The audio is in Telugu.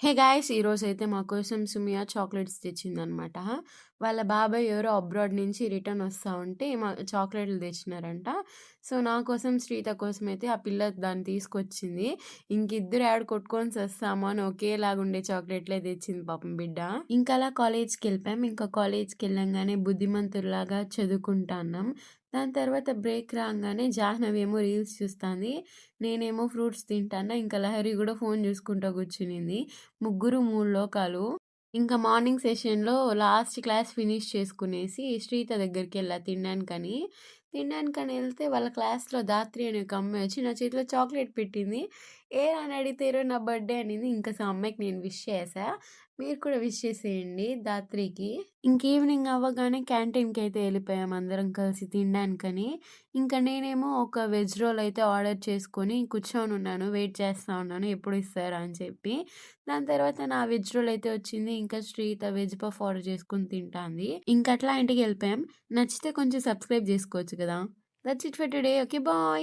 Hey guys! ఈరోజైతే మా కోసం సుమియా చాక్లెట్స్ తెచ్చిందనమాట. వాళ్ళ బాబాయ్ ఎవరో అబ్రాడ్ నుంచి రిటర్న్ వస్తా ఉంటే చాక్లెట్లు తెచ్చినారంట. సో, నా కోసం, శ్రీత కోసమైతే ఆ పిల్ల దాన్ని తీసుకొచ్చింది. ఇంకిద్దరు యాడ కొట్టుకొని సస్తామో అని ఒకేలాగుండే చాక్లెట్లే తెచ్చింది పాపం బిడ్డ. ఇంకలా కాలేజ్‌కెళ్ళిపోయాం. ఇంకా కాలేజ్‌కెళ్ళంగానే బుద్ధిమంతుల్లాగా చదువుకుంటాన్నాం. దాని తర్వాత బ్రేక్ రాంగానే జాహ్నవి ఏమో రీల్స్ చూస్తాంది. నేనేమో ఫ్రూట్స్ తింటాన్నా. ఇంకా లహరి గూడా ఫోను చూసుకుంటా కూర్చునింది. ముగ్గురు 3 లోకాలు. ఇంకా మార్నింగ్ సెషన్‌లో లాస్ట్ క్లాస్ ఫినిష్ చేసుకునేసి శ్రీత దగ్గరికెళ్ళా తినడానికని. తినడానికని ఎళ్తే వాళ్ళ క్లాస్‌లో ధాత్రి అనే ఒక అమ్మాయి వచ్చి నా చేతిలో చాక్లెట్ పెట్టింది. ఏరా అని అడిగితే ఈరోజు నా బర్త్‌డే అనింది. ఇంకా ఆ అమ్మాయికి నేను విష్ చేశా. మీరు కూడా విష్ చేసేయండి ధాత్రికి. ఇంక ఈవినింగ్ అవ్వగానే క్యాంటీన్‌కైతే ఎళ్ళిపోయాం అందరం కలిసి తినడానికని. ఇంకా నేనేమో ఒక వెజ్ రోల్ అయితే ఆర్డర్ చేసుకొని కూర్చొనున్నాను. వెయిట్ చేస్తా ఉన్నాను ఎప్పుడు ఇస్తారా అని చెప్పి. దాని తర్వాత నా వెజ్ రోల్ అయితే వచ్చింది. ఇంకా శ్రీత వెజ్ పఫ్ ఆర్డర్ చేసుకొని తింటాంది. ఇంకట్లా ఇంటికెళ్ళిపోయాం. నచ్చితే కొంచెం సబ్స్క్రైబ్ జేసుకోవచ్చు గదా! That's it for today. Okay. Bye.